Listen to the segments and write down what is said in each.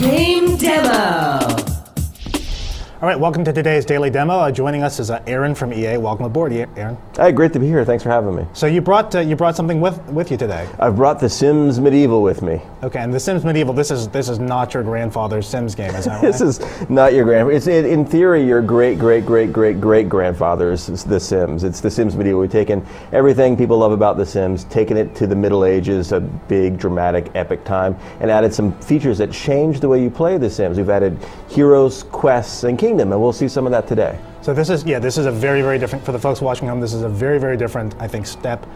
Game Demo. All right, welcome to today's daily demo. Joining us is Aaron from EA. Welcome aboard, Aaron. Hey, great to be here. Thanks for having me. So you brought something with you today. I've brought The Sims Medieval with me. Okay, and The Sims Medieval. This is not your grandfather's Sims game, is that right? This is not your grandfather. It's in theory your great grandfather's The Sims. It's The Sims Medieval. We've taken everything people love about The Sims, taken it to the Middle Ages, a big, dramatic, epic time, and added some features that change the way you play The Sims. We've added heroes, quests, and kingdom, and we'll see some of that today. So this is a very different, for the folks watching home, this is a very different, I think, step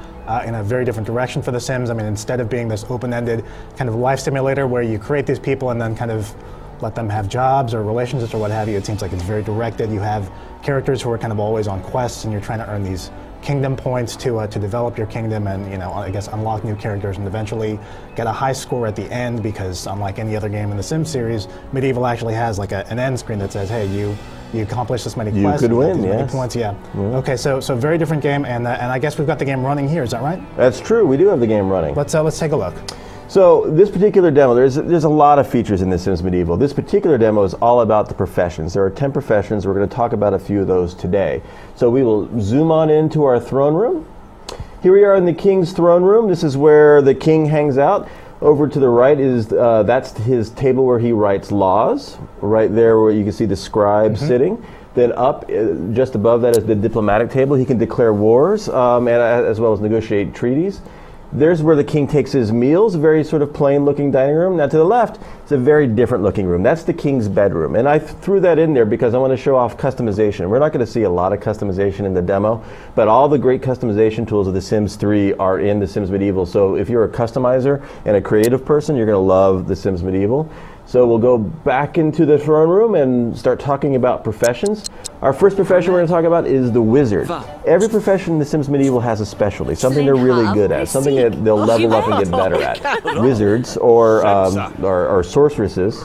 in a very different direction for The Sims. I mean, instead of being this open-ended kind of life simulator where you create these people and then kind of let them have jobs or relationships or what have you, it seems like it's very directed. You have characters who are kind of always on quests, and you're trying to earn these kingdom points to develop your kingdom and, you know, I guess unlock new characters and eventually get a high score at the end, because unlike any other game in the Sims series, Medieval actually has like an end screen that says, hey, you accomplished this many quests. You could win, many yes. points, yeah. Okay, so very different game, and I guess we've got the game running here. Is that right? That's true. We do have the game running. Let's take a look. So this particular demo, there's a lot of features in The Sims Medieval. This particular demo is all about the professions. There are 10 professions. We're going to talk about a few of those today. So we will zoom on into our throne room. Here we are in the king's throne room. This is where the king hangs out. Over to the right is that's his table where he writes laws. Right there where you can see the scribe sitting. Then up, just above that is the diplomatic table. He can declare wars and as well as negotiate treaties. There's where the king takes his meals, a very sort of plain looking dining room. Now to the left, it's a very different looking room. That's the king's bedroom. And I threw that in there because I want to show off customization. We're not going to see a lot of customization in the demo, but all the great customization tools of The Sims 3 are in The Sims Medieval. So if you're a customizer and a creative person, you're going to love The Sims Medieval. So we'll go back into the throne room and start talking about professions. Our first profession we're going to talk about is the wizard. Every profession in The Sims Medieval has a specialty, something they're really good at, something that they'll level up and get better at. Wizards or sorceresses,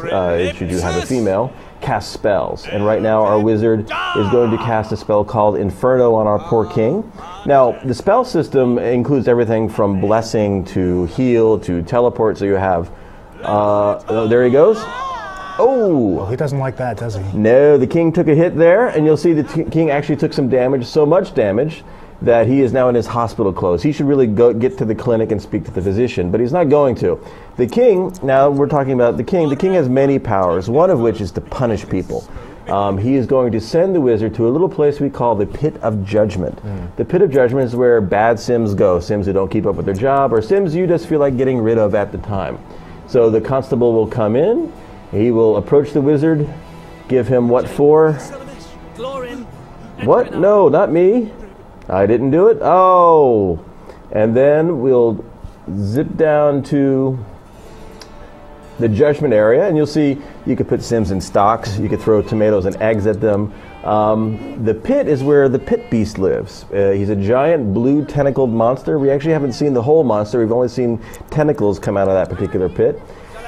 should you have a female, cast spells. And right now our wizard is going to cast a spell called Inferno on our poor king. Now the spell system includes everything from blessing to heal to teleport, so you have oh, there he goes. Oh! Well, he doesn't like that, does he? No, the king took a hit there, and you'll see the king actually took some damage, so much damage that he is now in his hospital clothes. He should really get to the clinic and speak to the physician, but he's not going to. The king, now we're talking about the king has many powers, one of which is to punish people. He is going to send the wizard to a little place we call the Pit of Judgment. The Pit of Judgment is where bad Sims go, Sims who don't keep up with their job, or Sims you just feel like getting rid of at the time. So the constable will come in, he will approach the wizard, give him what for? What? No, not me. I didn't do it. Oh. And then we'll zip down to the judgment area, and you'll see you could put Sims in stocks, you could throw tomatoes and eggs at them. The pit is where the pit beast lives. He's a giant blue tentacled monster. We actually haven't seen the whole monster, we've only seen tentacles come out of that particular pit.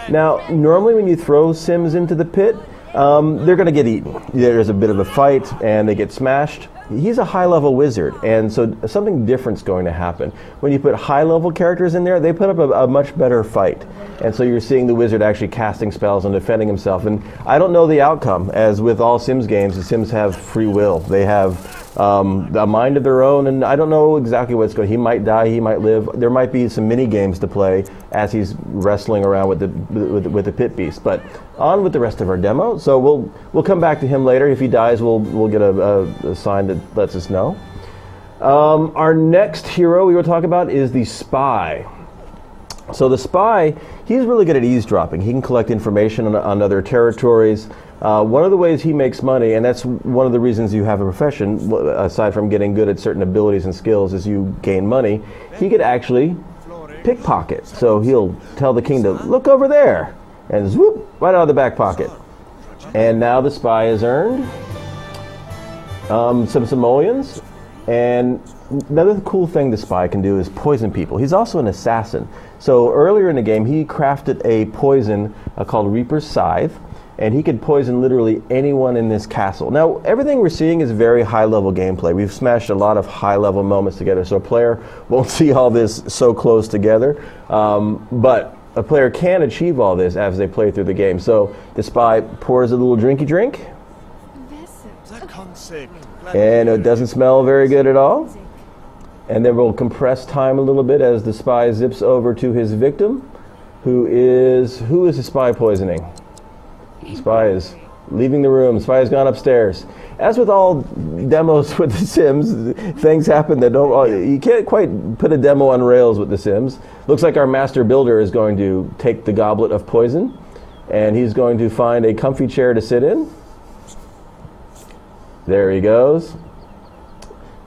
Now, normally when you throw Sims into the pit, they're going to get eaten. There's a bit of a fight and they get smashed. He's a high-level wizard, and so something different's going to happen. When you put high-level characters in there, they put up a much better fight. And so you're seeing the wizard actually casting spells and defending himself. And I don't know the outcome. As with all Sims games, the Sims have free will. They have a mind of their own, and I don't know exactly what's going on. He might die, he might live. There might be some mini games to play as he's wrestling around with the pit beast. But on with the rest of our demo. So we'll come back to him later. If he dies, we'll get a sign that lets us know. Our next hero we will talk about is the spy. So the spy, he's really good at eavesdropping. He can collect information on other territories. One of the ways he makes money, and that's one of the reasons you have a profession, aside from getting good at certain abilities and skills, is you gain money. He could actually pickpocket. So he'll tell the king to look over there, and swoop, right out of the back pocket. And now the spy has earned some simoleons. And another cool thing the spy can do is poison people. He's also an assassin. So earlier in the game, he crafted a poison called Reaper's Scythe, and he could poison literally anyone in this castle. Now, everything we're seeing is very high-level gameplay. We've smashed a lot of high-level moments together, so a player won't see all this so close together. But a player can achieve all this as they play through the game. So the spy pours a little drinky drink, and it doesn't smell very good at all. And then we'll compress time a little bit as the spy zips over to his victim, who is the spy poisoning? The spy is leaving the room. The spy has gone upstairs. As with all demos with The Sims, things happen that don't. You can't quite put a demo on rails with The Sims. Looks like our master builder is going to take the goblet of poison, and he's going to find a comfy chair to sit in. There he goes,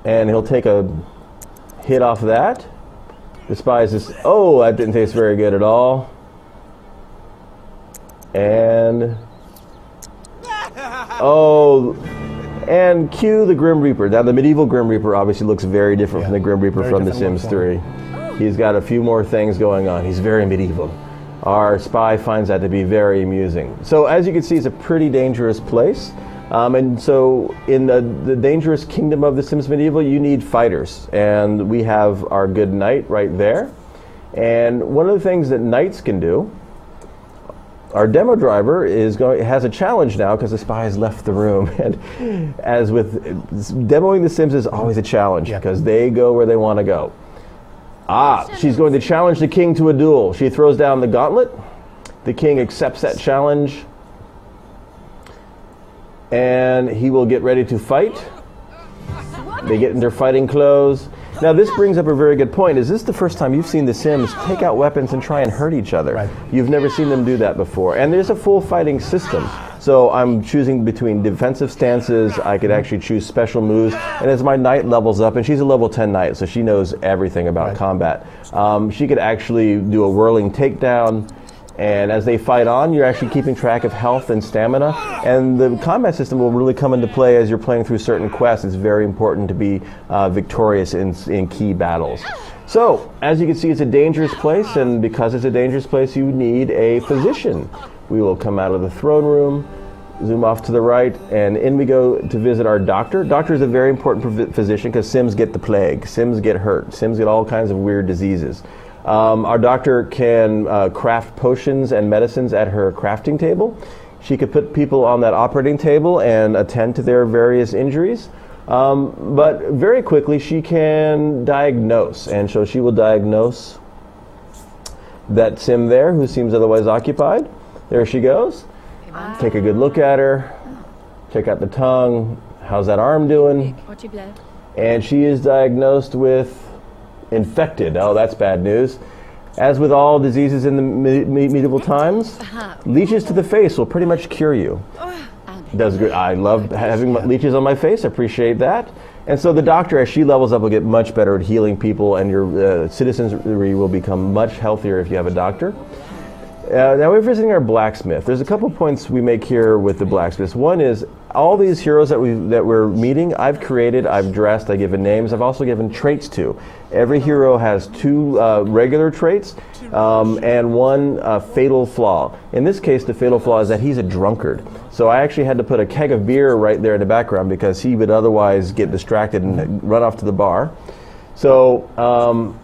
and he'll take a hit off of that. The spy says, "Oh, that didn't taste very good at all." And and cue the Grim Reaper. Now the medieval Grim Reaper obviously looks very different from the Grim Reaper from The Sims 3. He's got a few more things going on. He's very medieval. Our spy finds that to be very amusing. So as you can see, it's a pretty dangerous place. And so in the dangerous kingdom of The Sims Medieval, you need fighters. And we have our good knight right there. And one of the things that knights can do, our demo driver has a challenge now because the spy has left the room. And as with demoing The Sims is always a challenge because they go where they want to go. She's going to challenge the king to a duel. She throws down the gauntlet. The king accepts that challenge. And he will get ready to fight. They get in their fighting clothes. Now this brings up a very good point. Is this the first time you've seen The Sims take out weapons and try and hurt each other? Right. You've never seen them do that before. And there's a full fighting system. So I'm choosing between defensive stances. I could actually choose special moves. And as my knight levels up, and she's a level 10 knight, so she knows everything about combat. She could actually do a whirling takedown. And as they fight on, you're actually keeping track of health and stamina. And the combat system will really come into play as you're playing through certain quests. It's very important to be victorious in key battles. So, as you can see, it's a dangerous place, and because it's a dangerous place, you need a physician. We will come out of the throne room, zoom off to the right, and in we go to visit our doctor. Doctor is a very important physician because Sims get the plague. Sims get hurt. Sims get all kinds of weird diseases. Our doctor can craft potions and medicines at her crafting table. She could put people on that operating table and attend to their various injuries. But very quickly she can diagnose, and so she will diagnose that Sim there who seems otherwise occupied. There she goes. Take a good look at her. Check out the tongue. How's that arm doing? And she is diagnosed with infected. Oh, that's bad news. As with all diseases in the medieval times, leeches to the face will pretty much cure you. Does good. I love having leeches on my face. I appreciate that. And so the doctor, as she levels up, will get much better at healing people, and your citizenry will become much healthier if you have a doctor. Now we're visiting our blacksmith. There's a couple points we make here with the blacksmiths. One is all these heroes that we're meeting, I've created, I've dressed, I've given names, I've also given traits to. Every hero has 2 regular traits and 1 fatal flaw. In this case, the fatal flaw is that he's a drunkard. So I actually had to put a keg of beer right there in the background because he would otherwise get distracted and run off to the bar. So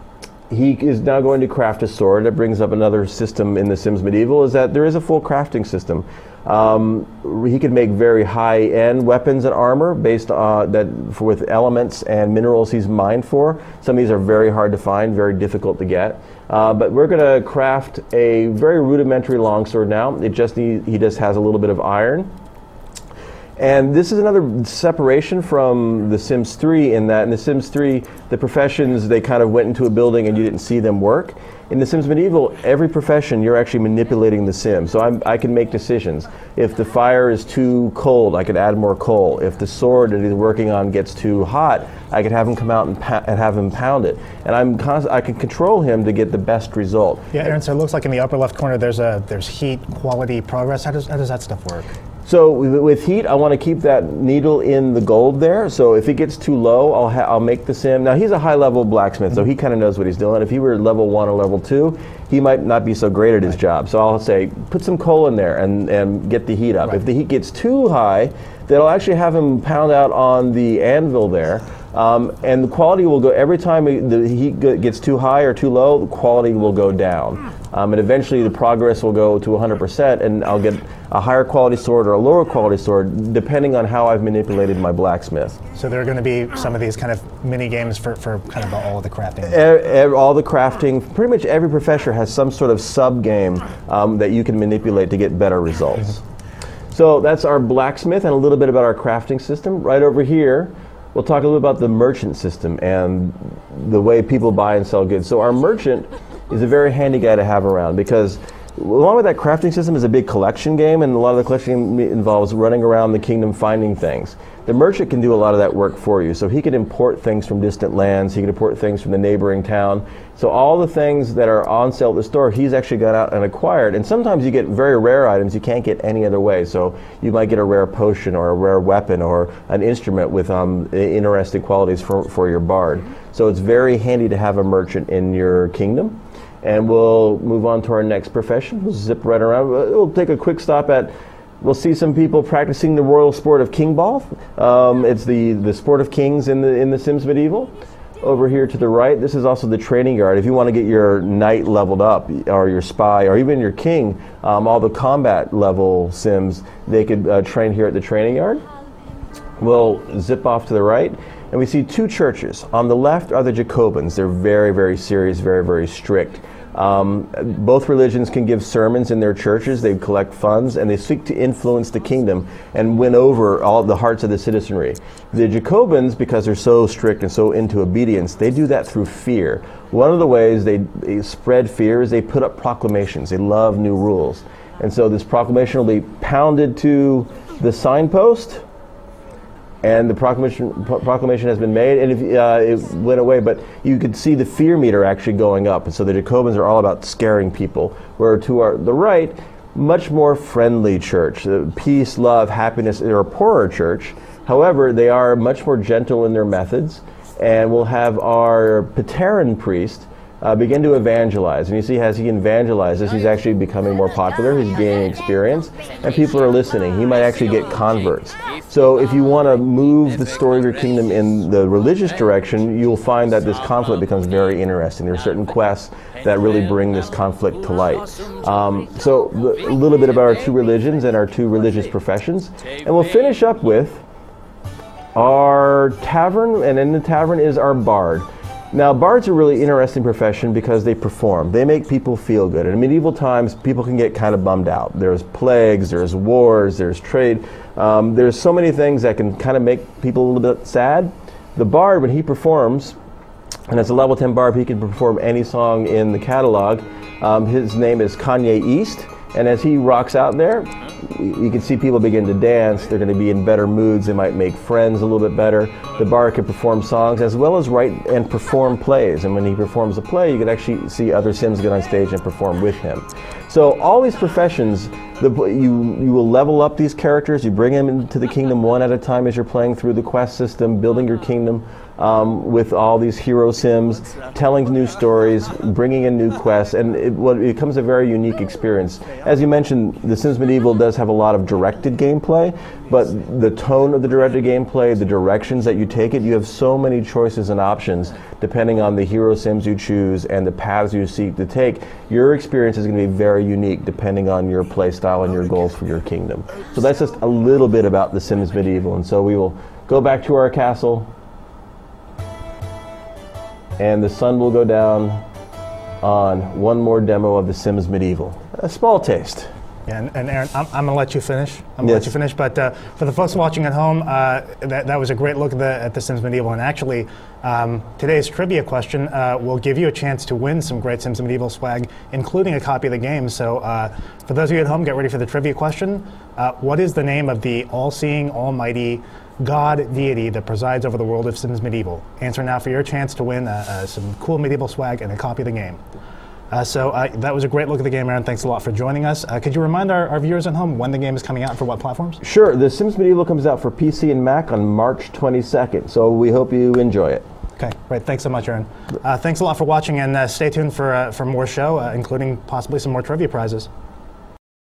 he is now going to craft a sword. That brings up another system in The Sims Medieval, is that there is a full crafting system. He can make very high-end weapons and armor based on with elements and minerals he's mined for. Some of these are very hard to find, very difficult to get. But we're going to craft a very rudimentary longsword now. He just has a little bit of iron. And this is another separation from The Sims 3 in that in The Sims 3, the professions, they kind of went into a building and you didn't see them work. In The Sims Medieval, every profession, you're actually manipulating the Sim. So I can make decisions. If the fire is too cold, I could add more coal. If the sword that he's working on gets too hot, I could have him come out and have him pound it. And I can control him to get the best result. Yeah, Aaron, so it looks like in the upper left corner there's heat, quality, progress. How does that stuff work? So with heat, I want to keep that needle in the gold there. So if it gets too low, I'll make the Sim. Now he's a high-level blacksmith, so he kind of knows what he's doing. If he were level 1 or level 2, he might not be so great at his job. So I'll say, put some coal in there and get the heat up. If the heat gets too high, then I'll actually have him pound out on the anvil there And the quality will go, every time the heat gets too high or too low, the quality will go down. And eventually the progress will go to 100%, and I'll get a higher quality sword or a lower quality sword, depending on how I've manipulated my blacksmith. So there are going to be some of these kind of mini games for kind of all of the crafting. All the crafting, pretty much every professor has some sort of sub game that you can manipulate to get better results. So that's our blacksmith and a little bit about our crafting system. Right over here, we'll talk a little about the merchant system and the way people buy and sell goods. So our merchant is a very handy guy to have around, because along with that crafting system is a big collection game, and a lot of the collection involves running around the kingdom finding things. The merchant can do a lot of that work for you. So he can import things from distant lands, he can import things from the neighboring town. So all the things that are on sale at the store, he's actually gone out and acquired. And sometimes you get very rare items you can't get any other way. So you might get a rare potion or a rare weapon or an instrument with interesting qualities for your bard. So it's very handy to have a merchant in your kingdom. And we'll move on to our next profession. We'll zip right around. We'll take a quick stop at, we'll see some people practicing the royal sport of king ball. It's the sport of kings in the Sims Medieval. Over here to the right, this is also the training yard. If you want to get your knight leveled up, or your spy, or even your king, all the combat level Sims, they could train here at the training yard. We'll zip off to the right, and we see two churches. On the left are the Jacobins. They're very, very serious, very, very strict. Both religions can give sermons in their churches. They collect funds, and they seek to influence the kingdom and win over all the hearts of the citizenry. The Jacobins, because they're so strict and so into obedience, they do that through fear. One of the ways they spread fear is they put up proclamations. They love new rules. And so this proclamation will be pounded to the signpost, and the proclamation has been made, and it went away, but you could see the fear meter actually going up. And so the Jacobins are all about scaring people, where to the right, much more friendly church. Peace, love, happiness. They're a poorer church. However, they are much more gentle in their methods, and we'll have our Pateran priest begin to evangelize. And you see, as he evangelizes, he's actually becoming more popular, he's gaining experience, and people are listening. He might actually get converts. So if you want to move the story of your kingdom in the religious direction, you'll find that this conflict becomes very interesting. There are certain quests that really bring this conflict to light. So a little bit about our two religions and our two religious professions. And we'll finish up with our tavern, and in the tavern is our bard. Now, bards are a really interesting profession because they perform. They make people feel good. In medieval times, people can get kind of bummed out. There's plagues, there's wars, there's trade. There's so many things that can kind of make people a little bit sad. The bard, when he performs, and as a level 10 bard, he can perform any song in the catalog. His name is Kanye East. And as he rocks out there, you can see people begin to dance. They're going to be in better moods. They might make friends a little bit better. The bard can perform songs as well as write and perform plays. And when he performs a play, you can actually see other Sims get on stage and perform with him. So all these professions, you will level up these characters. You bring them into the kingdom one at a time as you're playing through the quest system, building your kingdom with all these hero Sims, telling new stories, bringing in new quests, and it becomes a very unique experience. As you mentioned, The Sims Medieval does have a lot of directed gameplay, but the tone of the directed gameplay, the directions that you take it, you have so many choices and options depending on the hero Sims you choose and the paths you seek to take. Your experience is going to be very unique depending on your play style and your goals for your kingdom. So that's just a little bit about The Sims Medieval, and so we will go back to our castle, and the sun will go down on one more demo of The Sims Medieval. A small taste. Yeah, and Aaron, I'm going to let you finish. Let you finish. But for the folks watching at home, that was a great look at the Sims Medieval. And actually, today's trivia question will give you a chance to win some great Sims Medieval swag, including a copy of the game. So for those of you at home, get ready for the trivia question. What is the name of the all-seeing, almighty God deity that presides over the world of Sims Medieval? Answer now for your chance to win some cool medieval swag and a copy of the game. So that was a great look at the game, Aaron. Thanks a lot for joining us. Could you remind our viewers at home when the game is coming out, for what platforms? Sure. The Sims Medieval comes out for PC and Mac on March 22nd, so we hope you enjoy it. Okay, great. Thanks so much, Aaron. Thanks a lot for watching, and stay tuned for more show, including possibly some more trivia prizes.